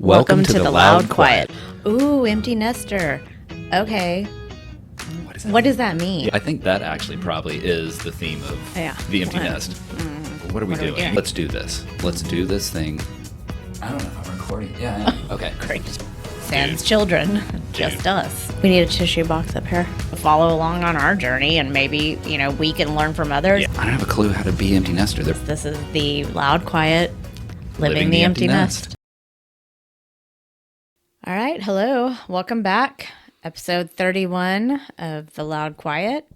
Welcome to the Loud Quiet. Ooh, empty nester. Okay. What does that mean? Yeah, I think that actually probably is the theme of the empty nest. What are we doing? Let's do this. Let's do this thing. I don't know if I'm recording. Yeah. Okay. Great. Sans children. Just us. We need a tissue box up here. Follow along on our journey and maybe, we can learn from others. Yeah. I don't have a clue how to be empty nester. This is the Loud Quiet Living the Empty Nest. All right. Hello. Welcome back. Episode 31 of The Loud Quiet.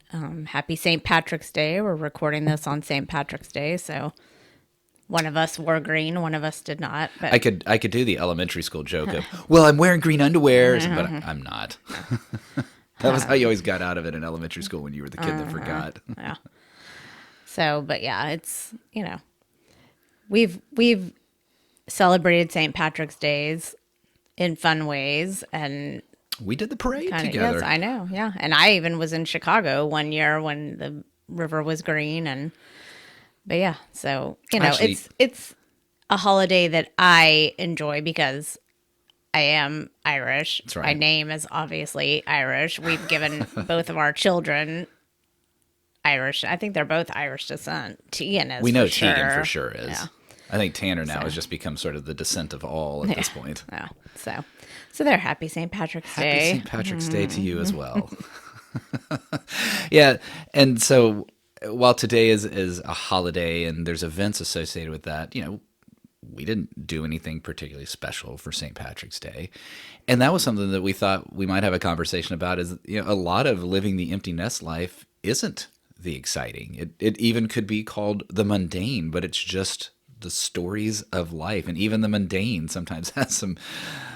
Happy St. Patrick's Day. We're recording this on St. Patrick's Day, so one of us wore green, one of us did not. But I could do the elementary school joke of, well, I'm wearing green underwear, but I'm not. That was how you always got out of it in elementary school when you were the kid that forgot. Yeah. So, but yeah, it's, we've celebrated St. Patrick's Days in fun ways, and we did the parade together. Yes, I know. Yeah. And I even was in Chicago one year when the river was green. But yeah, so, actually, it's a holiday that I enjoy because I am Irish. That's right. My name is obviously Irish. We've given both of our children Irish. I think they're both Irish descent. Tegan is. We know for sure. Tegan for sure is. Yeah. I think Tanner now has just become sort of the descent of all at this point. Yeah. So they're happy St. Patrick's Day. Happy St. Patrick's Day to you as well. Yeah. And so while today is a holiday and there's events associated with that, we didn't do anything particularly special for St. Patrick's Day. And that was something that we thought we might have a conversation about is, a lot of living the empty nest life isn't the exciting. It even could be called the mundane, but it's just the stories of life. And even the mundane sometimes has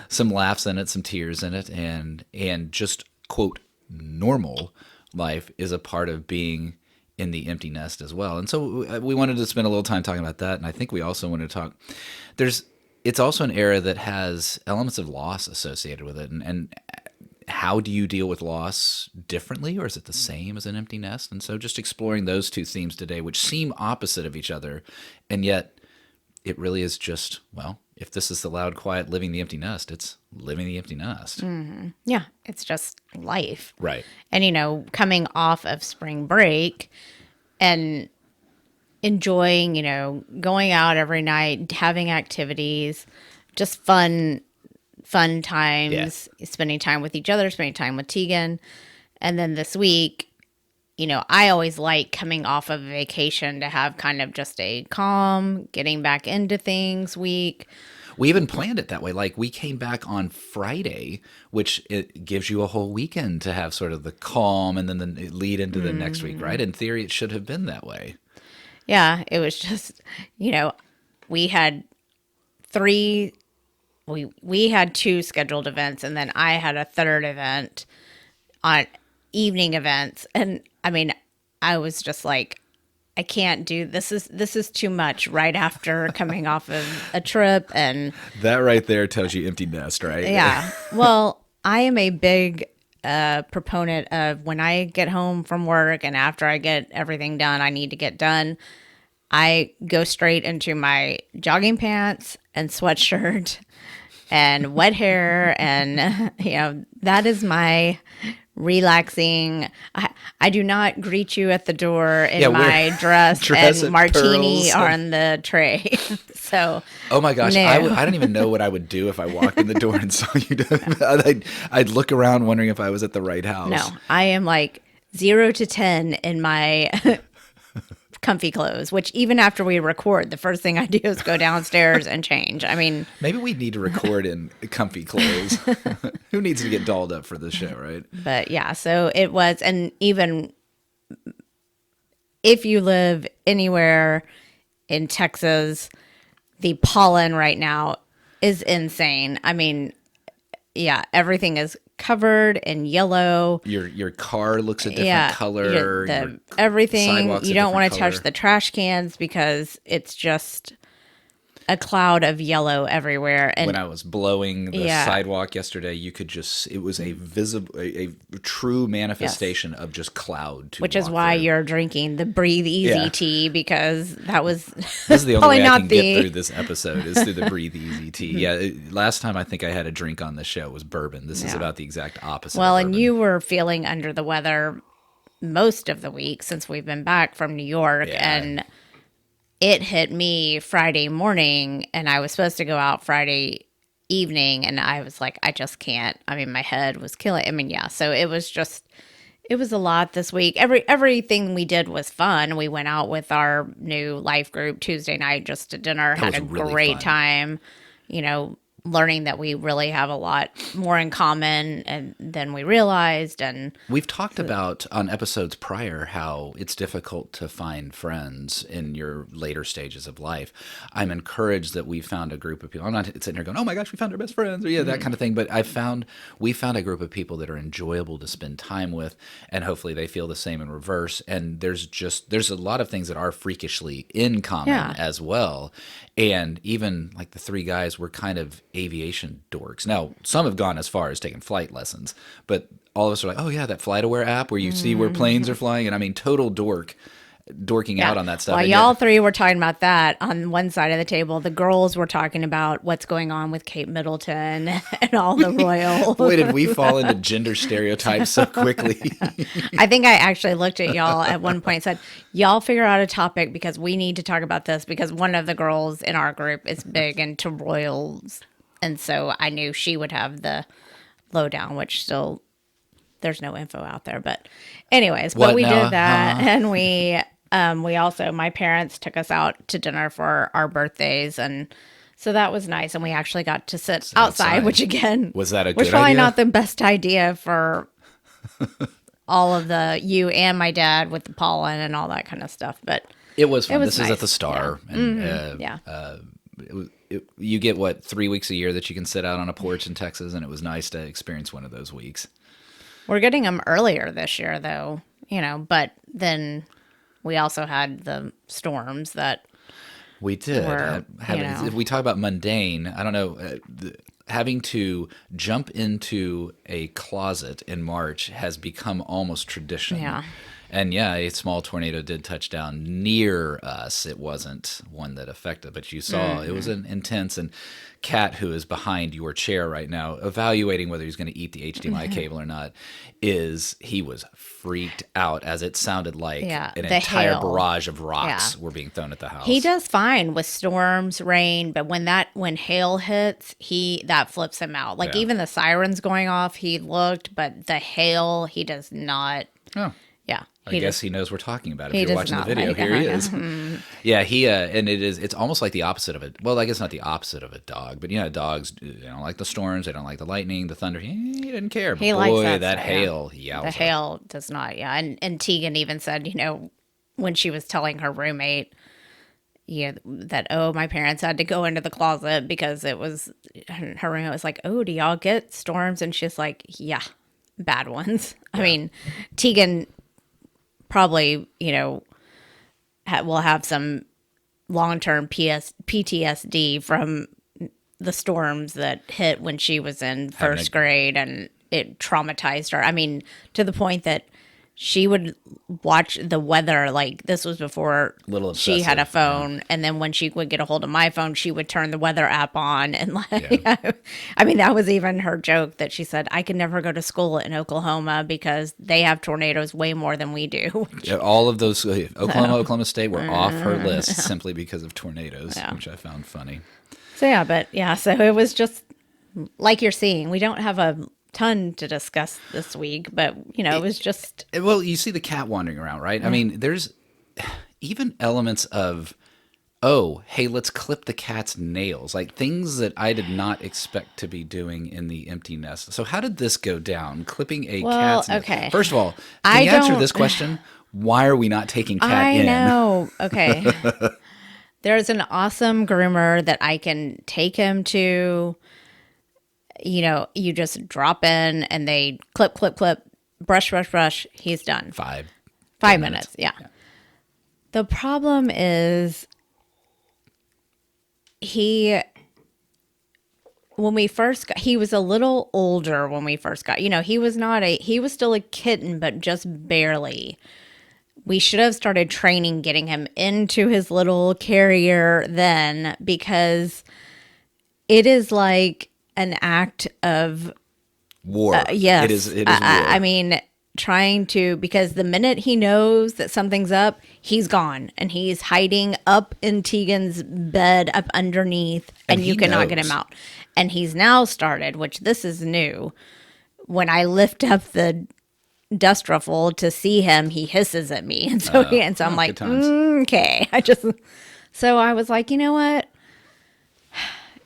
some laughs in it, some tears in it, and just, quote, normal life is a part of being in the empty nest as well. And so we wanted to spend a little time talking about that. And I think we also want to talk, it's also an era that has elements of loss associated with it. And how do you deal with loss differently, or is it the same as an empty nest? And so just exploring those two themes today, which seem opposite of each other, and yet it really is just, well, if this is the loud, quiet, living the empty nest, it's living the empty nest. Mm-hmm. Yeah, it's just life. Right. And, coming off of spring break and enjoying, going out every night, having activities, just fun times, spending time with each other, spending time with Tegan. And then this week, I always like coming off of vacation to have kind of just a calm, getting back into things week. We even planned it that way. Like, we came back on Friday, which it gives you a whole weekend to have sort of the calm and then the lead into the next week, right? In theory, it should have been that way. Yeah, it was just, we had we had two scheduled events, and then I had a third event on evening events. And I mean, I was just like, I can't do this. This is too much right after coming off of a trip. And that right there tells you empty nest, right? Yeah. Well, I am a big proponent of when I get home from work and after I get everything done, I need to get done, I go straight into my jogging pants and sweatshirt and wet hair. And, that is my relaxing. I do not greet you at the door in my dress and martini on the tray. So, oh my gosh, no. I don't even know what I would do if I walked in the door and saw you. I'd look around wondering if I was at the right house. No, I am like 0 to 10 in my comfy clothes, which even after we record, the first thing I do is go downstairs and change. I mean, maybe we need to record in comfy clothes. Who needs to get dolled up for this show, right? But yeah, so it was, and even if you live anywhere in Texas, the pollen right now is insane. I mean, yeah, everything is covered in yellow. Your car looks a different color. Everything. You don't want to touch the trash cans because it's just a cloud of yellow everywhere. When And I was blowing the yeah, sidewalk yesterday, you could just, it was a visible, a true yes. manifestation of just cloud to Which is walk why through. you're drinking the Breathe Easy Yeah. tea, because that was This is the only probably way I not can get the. through this episode is through the Breathe Easy tea. Yeah, last time I think I had a drink on this show was bourbon. This is Yeah. about the exact opposite of Well, and bourbon. you were feeling under the weather most of the week since we've been back from New York, Yeah. and it hit me Friday morning, and I was supposed to go out Friday evening, and I was like, I just can't. I mean, my head was killing. I mean, yeah. So it was a lot this week. Everything we did was fun. We went out with our new life group Tuesday night just to dinner, That had was a really great fun. time. You know, learning that we really have a lot more in common and than we realized, and We've talked about on episodes prior how it's difficult to find friends in your later stages of life. I'm encouraged that we found a group of people. I'm not sitting here going, "Oh my gosh, we found our best friends," or yeah, that kind of thing. But we found a group of people that are enjoyable to spend time with, and hopefully they feel the same in reverse. And there's a lot of things that are freakishly in common yeah. as well. And even like the three guys were kind of aviation dorks. Now, some have gone as far as taking flight lessons, but all of us are like, oh yeah, that FlightAware app where you see where planes are flying. And I mean, total dorking Yeah. out on that stuff. While And y'all yet, three were talking about that on one side of the table, the girls were talking about what's going on with Kate Middleton and all the royal. boy, did we fall into gender stereotypes so quickly. I think I actually looked at y'all at one point and said, y'all figure out a topic because we need to talk about this, because one of the girls in our group is big into royals. And so I knew she would have the lowdown, which still there's no info out there. But anyways, but What we now? did that. Huh? And we also, my parents took us out to dinner for our birthdays, and so that was nice. And we actually got to sit outside, which again Was that a was good probably idea? not the best idea for all of the you and my dad with the pollen and all that kind of stuff. But It was fun. was This is at nice. the Star. And yeah. you get, what, 3 weeks a year that you can sit out on a porch in Texas. And it was nice to experience one of those weeks. We're getting them earlier this year though, but then we also had the storms that We did. were, If we talk about mundane, I don't know. Having to jump into a closet in March has become almost tradition. Yeah. And yeah, a small tornado did touch down near us. It wasn't one that affected, but you saw it was an intense. And Kat, who is behind your chair right now, evaluating whether he's going to eat the HDMI cable or not, he was freaked out as it sounded like Yeah, an the entire hail. barrage of rocks Yeah. were being thrown at the house. he does fine with storms, rain, but when hail hits, that flips him out. Like Yeah. even the sirens going off, he looked, but the hail, he does not. Oh. Yeah, I guess he knows we're talking about it. he If you're does watching the not video, like here he that. is. Yeah, and it's almost like the opposite of it. Well, I guess not the opposite of a dog, but dogs, they don't like the storms, they don't like the lightning, the thunder. He didn't care. But He boy, likes that that stuff, hail, yeah. yowza. The hail does not. Yeah, and Tegan even said, when she was telling her roommate, that my parents had to go into the closet because it was her roommate was like, oh, do y'all get storms? And she's like, yeah, bad ones. I mean, Tegan probably will have some long-term PTSD from the storms that hit when she was in first grade, and it traumatized her. I mean, to the point that she would watch the weather. Like, this was before Little she had a obsessive, phone, and then when she would get a hold of my phone, she would turn the weather app on, and like, I mean, that was even her joke that she said, I could never go to school in Oklahoma because they have tornadoes way more than we do. Yeah, all of those, Oklahoma State were off her list simply because of tornadoes, which I found funny. So it was just like you're seeing. We don't have a ton to discuss this week, but it was just Well, you see the cat wandering around, right? I mean, there's even elements of, oh, hey, let's clip the cat's nails, like things that I did not expect to be doing in the empty nest. So how did this go down? Clipping a cat's nails. okay. First of all, I can you answer don't- this question? Why are we not taking Cat I in? know. Okay. There's an awesome groomer that I can take him to. You just drop in and they clip, clip, clip, brush, brush, brush. He's done. 5 minutes. Yeah. The problem is he when we first got, he was a little older when we first got, he was not he was still a kitten, but just barely. We should have started training, getting him into his little carrier then, because it is like an act of war. yes. It is war. I mean, trying to, because the minute he knows that something's up, he's gone and he's hiding up in Tegan's bed up underneath, and you cannot get him out. And he's now started, which this is new. When I lift up the dust ruffle to see him, he hisses at me, and so I'm like, okay. So I was like, you know what?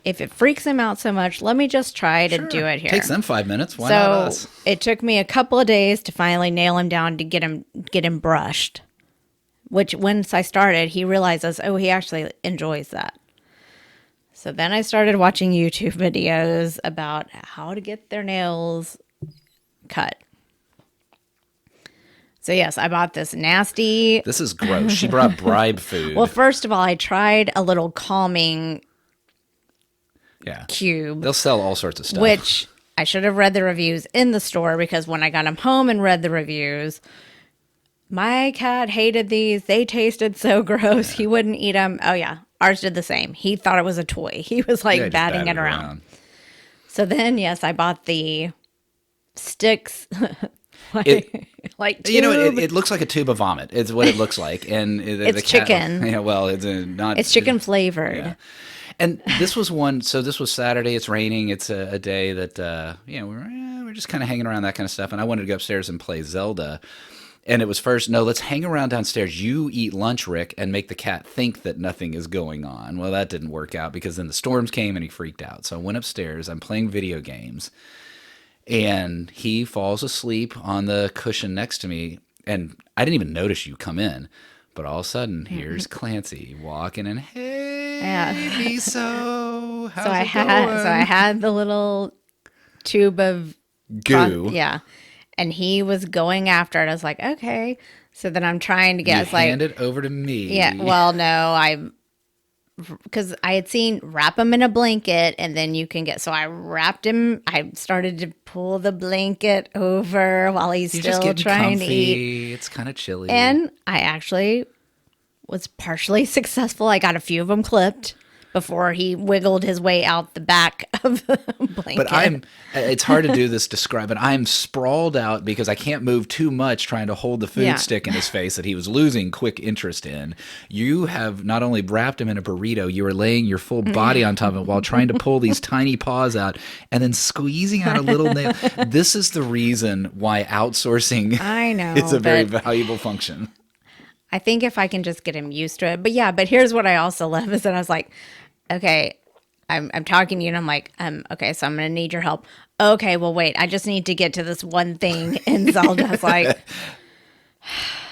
If it freaks him out so much, let me just try to do it here. Takes them 5 minutes. Why not us? It took me a couple of days to finally nail him down to get him brushed. Which once I started, he realizes, he actually enjoys that. So then I started watching YouTube videos about how to get their nails cut. So yes, I bought this nasty. This is gross. She brought bribe food. Well, first of all, I tried a little calming cube. They'll sell all sorts of stuff. Which I should have read the reviews in the store, because when I got them home and read the reviews, my cat hated these. They tasted so gross. He wouldn't eat them. Oh yeah, ours did the same. He thought it was a toy. He was like batting it around. So then, yes, I bought the sticks. Like tube. It looks like a tube of vomit. It's what it looks like, and it's the chicken. Yeah, well, it's not. It's chicken flavored. Yeah. And this was one. So this was Saturday. It's raining. It's a day that we're just kind of hanging around, that kind of stuff. And I wanted to go upstairs and play Zelda. And it was first, no, let's hang around downstairs. You eat lunch, Rick, and make the cat think that nothing is going on. Well, that didn't work out, because then the storms came and he freaked out. So I went upstairs. I'm playing video games. And he falls asleep on the cushion next to me. And I didn't even notice you come in. But all of a sudden, here's Clancy walking in. Hey, so how's it going? So I had the little tube of goo. And he was going after it. I was like, okay. So then I'm trying to get. Hand it over to me. Yeah. Well, no, because I had seen wrap him in a blanket and then you can get. So I wrapped him. I started to pull the blanket over while he's still trying to eat. It's kind of chilly. And I actually was partially successful. I got a few of them clipped before he wiggled his way out the back of the blanket. But it's hard to do this, describe it. I'm sprawled out because I can't move too much trying to hold the food stick in his face that he was losing quick interest in. You have not only wrapped him in a burrito, you were laying your full body on top of it while trying to pull these tiny paws out and then squeezing out a little nail. This is the reason why outsourcing is a very valuable function. I think if I can just get him used to it. But here's what I also love is that I was like, okay, I'm talking to you and I'm like, okay, so I'm going to need your help. Okay, well, wait, I just need to get to this one thing. And Zelda's like,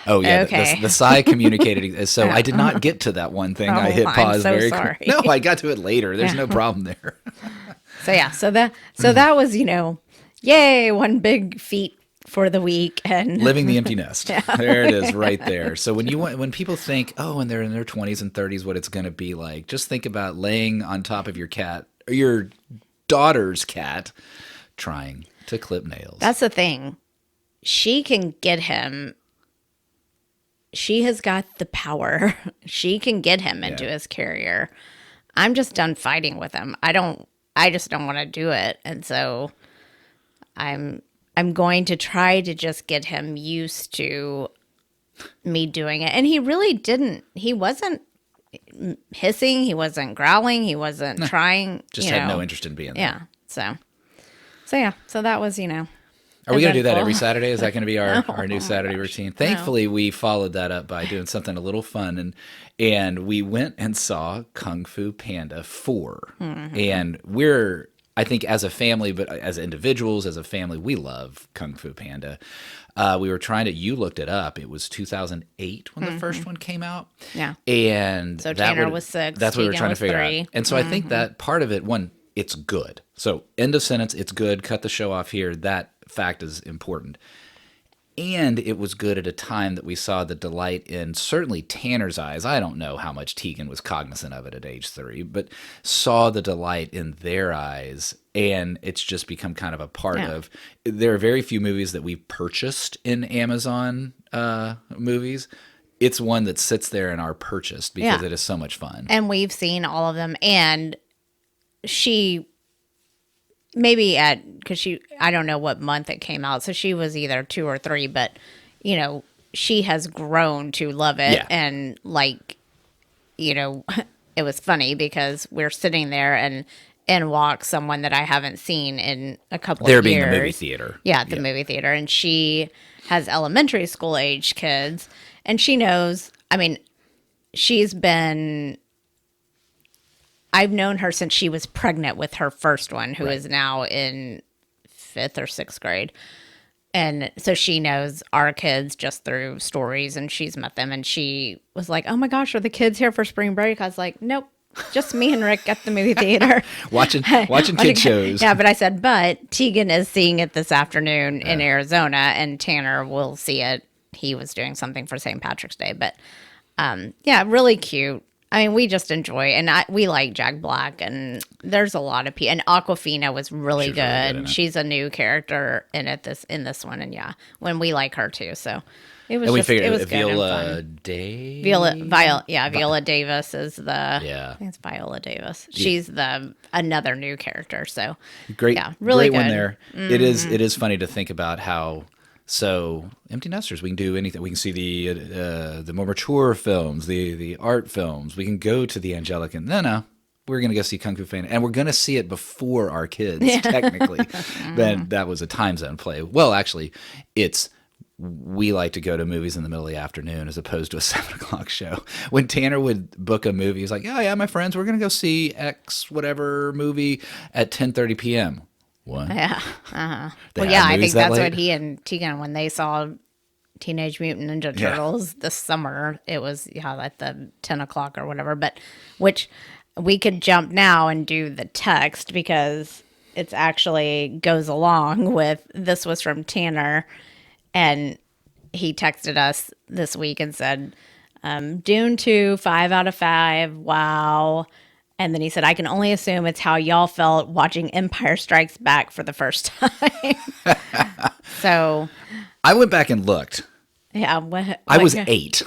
oh, yeah, okay. The sigh communicated. So I did not get to that one thing. I hit pause very quick. No, I got to it later. There's no problem there. So that was, yay, one big feat for the week. And living the empty nest. There it is right there. So when people think, and they're in their 20s and 30s, what it's going to be like, just think about laying on top of your cat or your daughter's cat trying to clip nails. That's the thing. She can get him. She has got the power. She can get him into his carrier. I'm just done fighting with him. I just don't want to do it. And so I'm going to try to just get him used to me doing it. And he really didn't. He wasn't hissing. He wasn't growling. He wasn't trying. Just had no interest in being there. Yeah. So that was, Are we going to do that every Saturday? Is that going to be our new Saturday routine? Thankfully, we followed that up by doing something a little fun. And we went and saw Kung Fu Panda 4. Mm-hmm. And I think as a family, but as individuals, as a family, we love Kung Fu Panda. We were you looked it up. It was 2008 when the first one came out. Yeah. And so Tanner was 6. That's what we were trying to figure 3. out. And so I think that part of it, it's good. So end of sentence, it's good. Cut the show off here. That fact is important. And it was good at a time that we saw the delight in certainly Tanner's eyes. I don't know how much Tegan was cognizant of it at age 3, but saw the delight in their eyes. And it's just become kind of a part of. There are very few movies that we've purchased in Amazon movies. It's one that sits there and are purchased because it is so much fun. And we've seen all of them. And she, maybe because I don't know what month it came out. So she was either 2 or 3, but, you know, she has grown to love it. Yeah. And like, you know, it was funny because we're sitting there and in walks someone that I haven't seen in a couple of years. There being the movie theater. Yeah, the movie theater. And she has elementary school age kids. And she knows, I mean, I've known her since she was pregnant with her first one, who is now in 5th or 6th grade. And so she knows our kids just through stories, and she's met them. And she was like, oh my gosh, are the kids here for spring break? I was like, nope, just me and Rick at the movie theater. watching kid shows. Yeah, but I said, but Tegan is seeing it this afternoon in Arizona, and Tanner will see it. He was doing something for St. Patrick's Day. But yeah, really cute. I mean, we just enjoy, and we like Jack Black, and there's a lot of people. And Aquafina was really good. She's a new character in this one, and when we like her too. So it was it was Viola Viola Davis is the I think it's Viola Davis. She's another new character. So great, really great good one there. Mm-hmm. It is funny to think about how. So empty nesters, we can do anything. We can see the more mature films, the art films. We can go to the angelic, and no, we're going to go see Kung Fu Fan, and we're going to see it before our kids. Technically, then that was a time zone play. Well, actually, we like to go to movies in the middle of the afternoon as opposed to a 7:00 show. When Tanner would book a movie, he's like, "Oh yeah, my friends, we're going to go see X whatever movie at 10:30 p.m." What? Yeah. Well, yeah, I think that's what he and Tegan, when they saw Teenage Mutant Ninja Turtles this summer, it was at the 10:00 or whatever. But which we could jump now and do the text because it's actually goes along with this was from Tanner, and he texted us this week and said, Dune 2, 5 out of 5. Wow. And then he said, I can only assume it's how y'all felt watching Empire Strikes Back for the first time. So I went back and looked. Yeah. I was 8.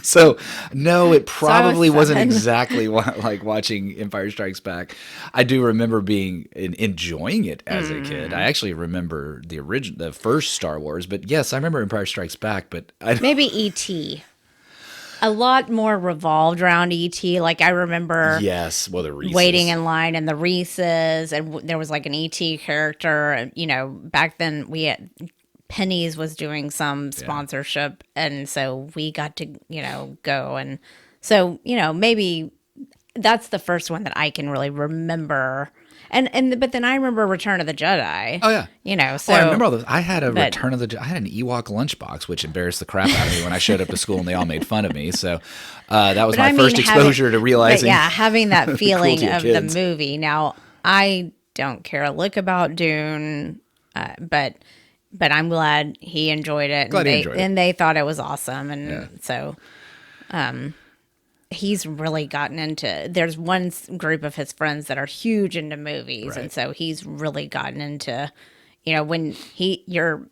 So, no, it probably wasn't exactly like watching Empire Strikes Back. I do remember enjoying it as a kid. I actually remember the first Star Wars. But yes, I remember Empire Strikes Back. But maybe E.T. A lot more revolved around E.T. Like I remember, the Reese's. Waiting in line and the Reese's, and there was like an E.T. character. You know, back then Penny's was doing some sponsorship, and so we got to go, and so maybe that's the first one that I can really remember. But then I remember Return of the Jedi. Oh yeah, So I remember all those. I had I had an Ewok lunchbox, which embarrassed the crap out of me when I showed up to school and they all made fun of me. So that was my first exposure to realizing. Having that feeling of the movie. Now I don't care a lick about Dune, but I'm glad he enjoyed it. And they thought it was awesome, and so. He's really gotten into. There's one group of his friends that are huge into movies, and so he's really gotten into. When your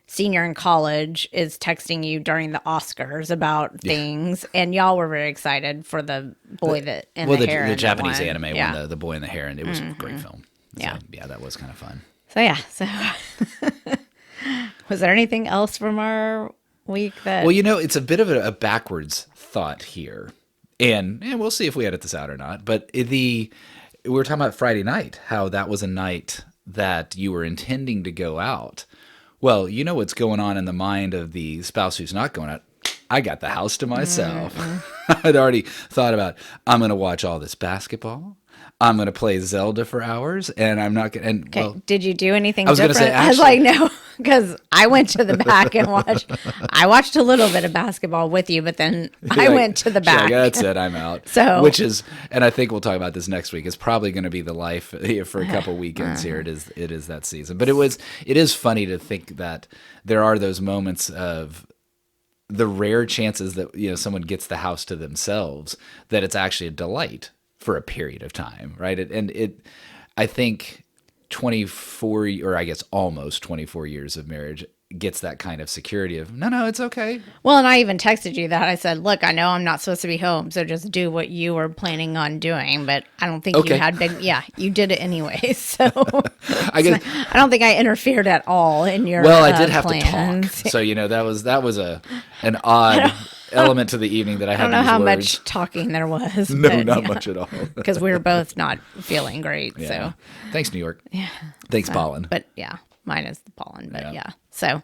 senior in college is texting you during the Oscars about things, and y'all were very excited for the boy the Japanese anime one, the boy in the hair, and it was a great film. So, that was kind of fun. So was there anything else from our week that? Well, it's a bit of a backwards thought here, and we'll see if we edit this out or not. But we were talking about Friday night, how that was a night that you were intending to go out. Well, you know what's going on in the mind of the spouse who's not going out. I got the house to myself. I'd already thought about, I'm going to watch all this basketball. I'm going to play Zelda for hours, and I'm not going to. Did you do anything I was different? Gonna say, I was like, no. because I went to the back and watched. I watched a little bit of basketball with you, but then I went to the She's like, back. that's it, I'm out. So- which is, and I think we'll talk about this next week. It's probably going to be the life for a couple weekends here. It is that season, but it is funny to think that there are those moments of the rare chances that someone gets the house to themselves, that it's actually a delight for a period of time, right? I think 24, or I guess almost 24 years of marriage gets that kind of security of, no, it's okay. Well, and I even texted you that. I said, look, I know I'm not supposed to be home, so just do what you were planning on doing. But I don't think Okay. you had big, you did it anyway. So I guess, I don't think I interfered at all in your well, I did have plans. to talk. So, that was an odd element to the evening that I I had don't know to use how words. much talking there was. No, but, not much at all. Because we were both not feeling great. Yeah. So Thanks, New York. Yeah. Thanks, pollen. But yeah, mine is the pollen. But Yeah. So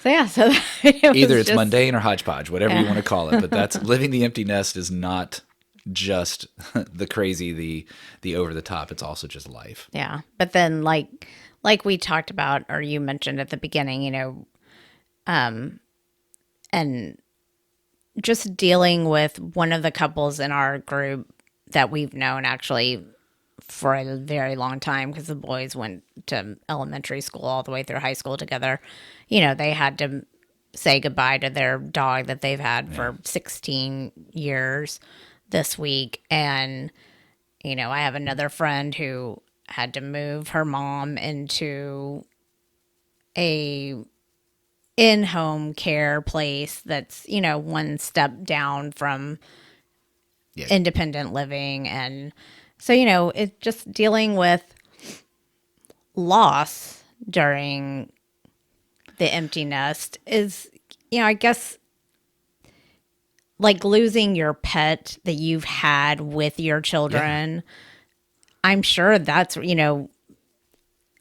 So either it's mundane or hodgepodge, whatever you want to call it. But that's living the empty nest is not just the crazy, the over the top. It's also just life. Yeah. But then like we talked about, or you mentioned at the beginning, and just dealing with one of the couples in our group that we've known actually for a very long time, because the boys went to elementary school all the way through high school together. They had to say goodbye to their dog that they've had for 16 years this week. And, I have another friend who had to move her mom into a in-home care place that's, one step down from independent living. And so, it's just dealing with loss during the empty nest is, I guess, like losing your pet that you've had with your children. I'm sure that's,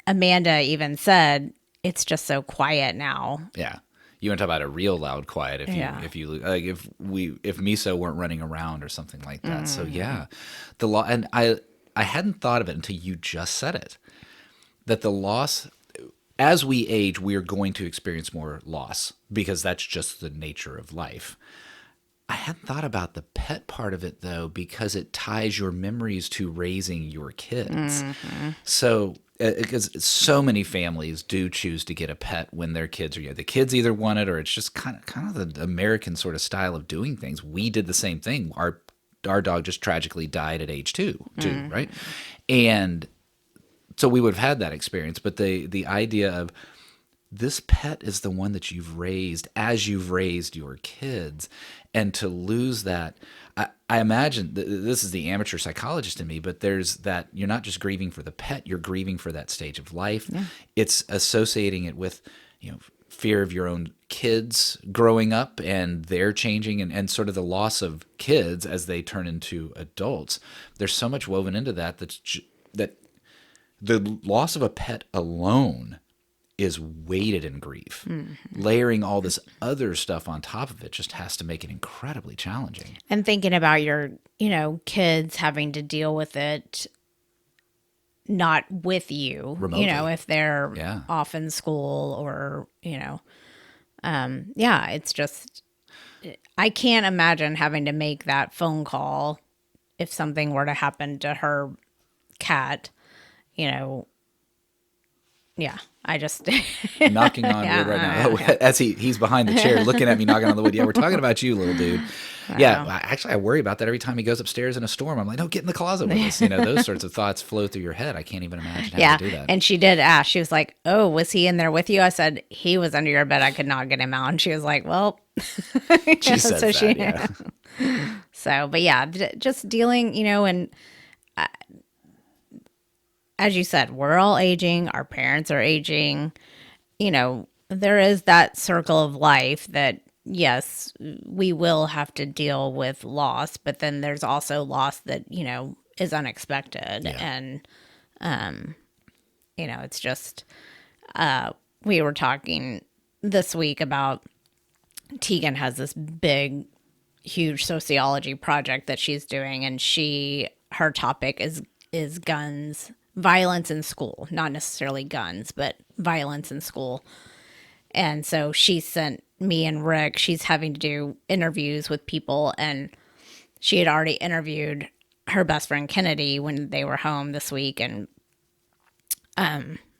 Amanda even said, it's just so quiet now. Yeah. You want to talk about a real loud quiet if you like if Miso weren't running around or something like that. So the law, and I hadn't thought of it until you just said it, that the loss, as we age, we are going to experience more loss because that's just the nature of life. I hadn't thought about the pet part of it though, because it ties your memories to raising your kids. Mm-hmm. So because so many families do choose to get a pet when their kids are the kids either want it, or it's just kind of the American sort of style of doing things. We did the same thing. Our dog just tragically died at age two, right? And so we would have had that experience. But the idea of this pet is the one that you've raised as you've raised your kids, and to lose that. I imagine this is the amateur psychologist in me, but there's that you're not just grieving for the pet, you're grieving for that stage of life. Yeah. It's associating it with, fear of your own kids growing up and they're changing, and sort of the loss of kids as they turn into adults. There's so much woven into that that the loss of a pet alone is weighted in grief. Mm-hmm. Layering all this other stuff on top of it just has to make it incredibly challenging. And thinking about your, kids having to deal with it not with you, remotely, if they're off in school or, it's just, I can't imagine having to make that phone call if something were to happen to her cat, I just knocking on wood right now. As he's behind the chair looking at me knocking on the wood. Yeah, we're talking about you, little dude. Actually, I worry about that every time he goes upstairs in a storm. I'm like, no, get in the closet with us. Those sorts of thoughts flow through your head. I can't even imagine how to do that. And she did ask. She was like, "Oh, was he in there with you?" I said, "He was under your bed. I could not get him out." And she was like, "Well," she says so that. So, but just dealing, and. As you said, we're all aging. Our parents are aging. There is that circle of life that, yes, we will have to deal with loss, but then there's also loss that, is unexpected. Yeah. And, it's just, we were talking this week about Tegan has this big, huge sociology project that she's doing, and her topic is guns. Violence in school, not necessarily guns, but violence in school. And so she sent me and Rick, she's having to do interviews with people, and she had already interviewed her best friend Kennedy when they were home this week. And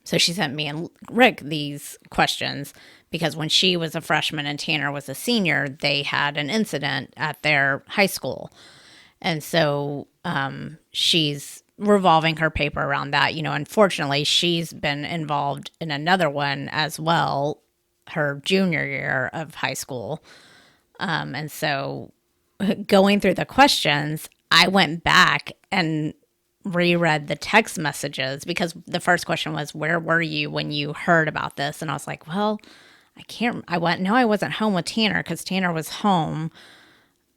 so she sent me and Rick these questions because when she was a freshman and Tanner was a senior, they had an incident at their high school. And so she's revolving her paper around that. Unfortunately, she's been involved in another one as well, her junior year of high school. And so going through the questions, I went back and reread the text messages because the first question was, where were you when you heard about this? And I was like, well, I wasn't home with Tanner because Tanner was home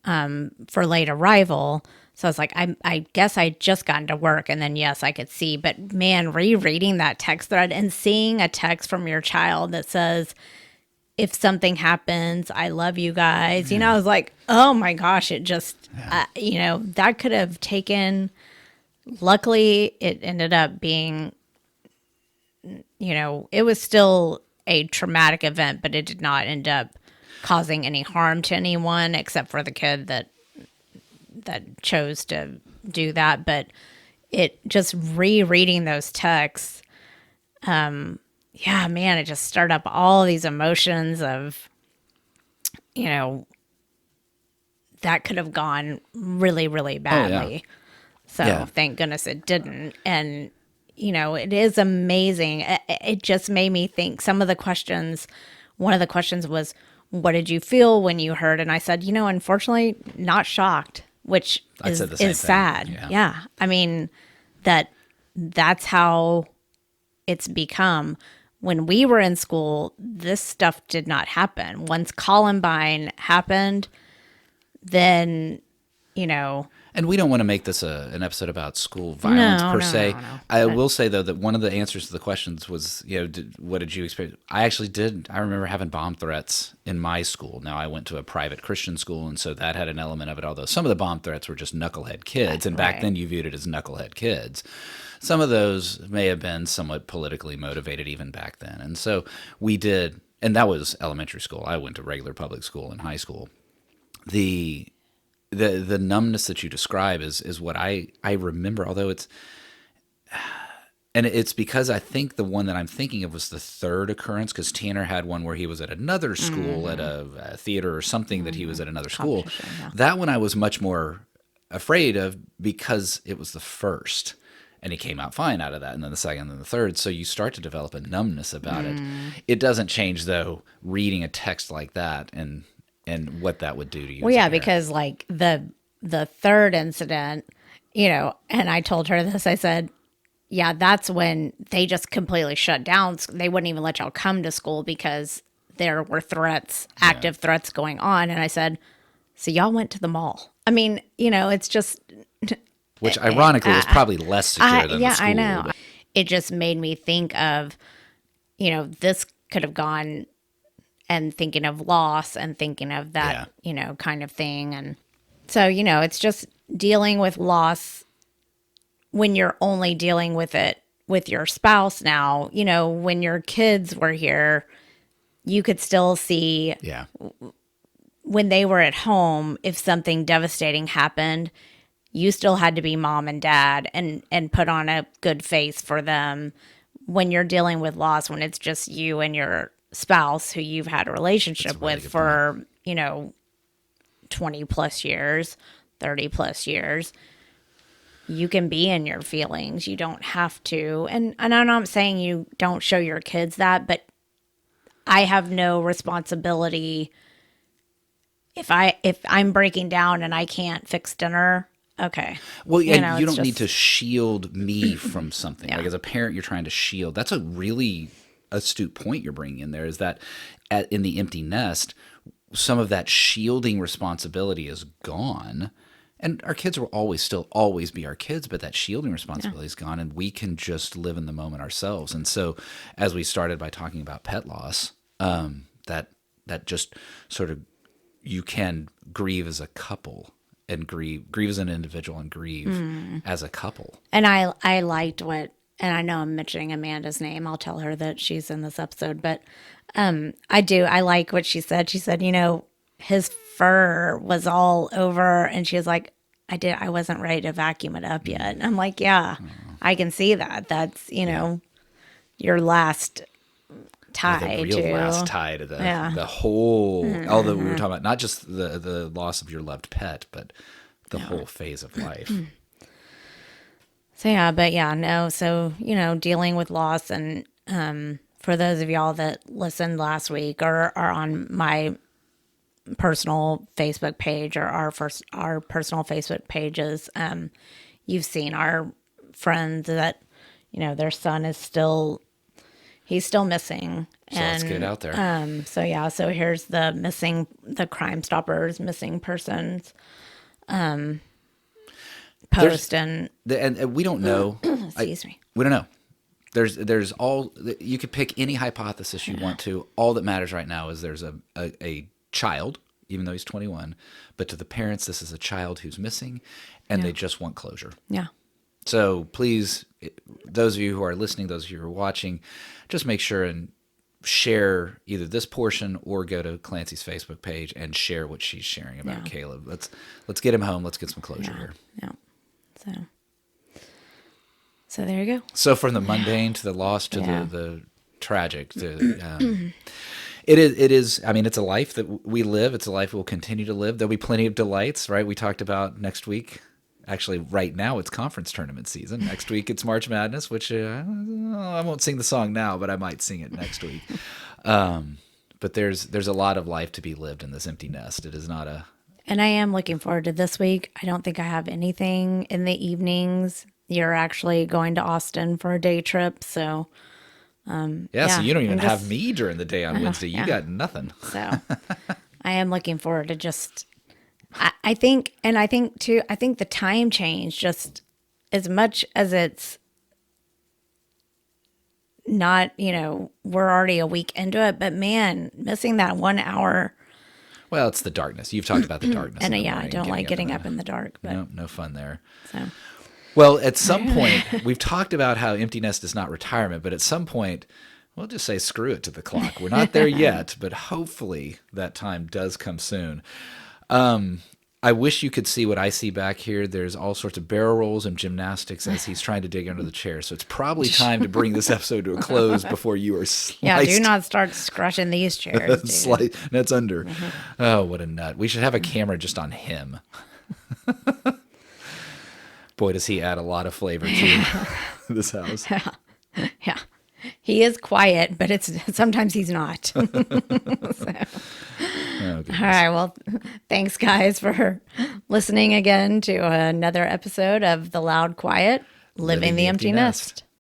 for late arrival. So I was like, I guess I just got into work, and then yes, I could see. But man, rereading that text thread and seeing a text from your child that says, if something happens, I love you guys. I was like, oh my gosh, it just, that could have taken, luckily it ended up being, it was still a traumatic event, but it did not end up causing any harm to anyone except for the kid that chose to do that. But it just rereading those texts, yeah, man, it just stirred up all these emotions of, that could have gone really, really badly. So thank goodness it didn't. And, it is amazing. It just made me think one of the questions was, what did you feel when you heard? And I said, unfortunately, not shocked, which is sad. Yeah. I mean, that's how it's become. When we were in school, this stuff did not happen. Once Columbine happened, then, And we don't want to make this an episode about school violence per se. No. I will say, though, that one of the answers to the questions was, what did you experience? I actually did. I remember having bomb threats in my school. Now, I went to a private Christian school, and so that had an element of it, although some of the bomb threats were just knucklehead kids. And back then, you viewed it as knucklehead kids. Some of those may have been somewhat politically motivated even back then. And so we did, and that was elementary school. I went to regular public school in high school. The numbness that you describe is what I remember, although it's because I think the one that I'm thinking of was the third occurrence, because Tanner had one where he was at another school at a theater or something that he was at another school. Yeah. That one I was much more afraid of because it was the first. And he came out fine out of that, and then the second and the third. So you start to develop a numbness about it. It doesn't change, though, reading a text like that and what that would do to you. Well, yeah, because like the third incident, and I told her this, I said, yeah, that's when they just completely shut down. They wouldn't even let y'all come to school because there were active threats going on. And I said, so y'all went to the mall. I mean, it's just... Which ironically is probably less secure than the school. I know. But it just made me think of, this could have gone, and thinking of loss and thinking of that, kind of thing. And so, it's just dealing with loss when you're only dealing with it with your spouse now. When your kids were here, you could still see when they were at home, if something devastating happened, you still had to be mom and dad and put on a good face for them. When you're dealing with loss, when it's just you and your spouse who you've had a relationship with for, 20 plus years, 30 plus years, you can be in your feelings. You don't have to. And I'm not saying you don't show your kids that, but I have no responsibility. If I'm breaking down and I can't fix dinner, okay. Well, you don't need to shield me from something. Like as a parent, you're trying to shield. That's a really astute point you're bringing in there, is that in the empty nest, some of that shielding responsibility is gone. And our kids will always be our kids, but that shielding responsibility is gone, and we can just live in the moment ourselves. And so as we started by talking about pet loss, that just sort of, you can grieve as a couple and grieve as an individual and grieve as a couple. And I liked what and I know I'm mentioning Amanda's name. I'll tell her that she's in this episode, but I like what she said. She said, his fur was all over, and she was like, I wasn't ready to vacuum it up yet. And I'm like, yeah, I can see that. That's, your last tie The real to, last tie to yeah. the whole, although we were talking about not just the loss of your loved pet, but the whole phase of life. So yeah, but yeah, no. So, dealing with loss, and for those of y'all that listened last week or are on my personal Facebook page or our personal Facebook pages, you've seen our friends that, their son is he's still missing. So let's get it out there. So yeah, so here's the Crime Stoppers missing persons post, and we don't know. excuse me. We don't know. There's all, you could pick any hypothesis you want to. All that matters right now is there's a child, even though he's 21, but to the parents, this is a child who's missing, and they just want closure. Yeah. So please, those of you who are listening, those of you who are watching, just make sure and share either this portion or go to Clancy's Facebook page and share what she's sharing about Caleb. Let's get him home. Let's get some closure here. Yeah. So there you go. So from the mundane to the lost to the tragic, to it is. I mean, it's a life that we live. It's a life we'll continue to live. There'll be plenty of delights, right? We talked about next week. Actually, right now it's conference tournament season. Next week it's March Madness, which I won't sing the song now, but I might sing it next week. But there's a lot of life to be lived in this empty nest. It is not a. And I am looking forward to this week. I don't think I have anything in the evenings. You're actually going to Austin for a day trip, so. So you don't even have me during the day on Wednesday. You got nothing. So I am looking forward to just. I think the time change, just as much as it's not, we're already a week into it, but man, missing that 1 hour. Well, it's the darkness. You've talked about the darkness. And I don't like getting up in the dark. But no fun there. So. Well, at some point, we've talked about how empty nest is not retirement, but at some point, we'll just say screw it to the clock. We're not there yet, but hopefully that time does come soon. I wish you could see what I see back here. There's all sorts of barrel rolls and gymnastics as he's trying to dig under the chair. So it's probably time to bring this episode to a close before you are sliced. Yeah, do not start scratching these chairs. That's under. Oh, what a nut. We should have a camera just on him. Boy, does he add a lot of flavor to this house. Yeah. He is quiet, but sometimes he's not. So. All right. Well, thanks, guys, for listening again to another episode of The Loud Quiet, Living the Empty Nest.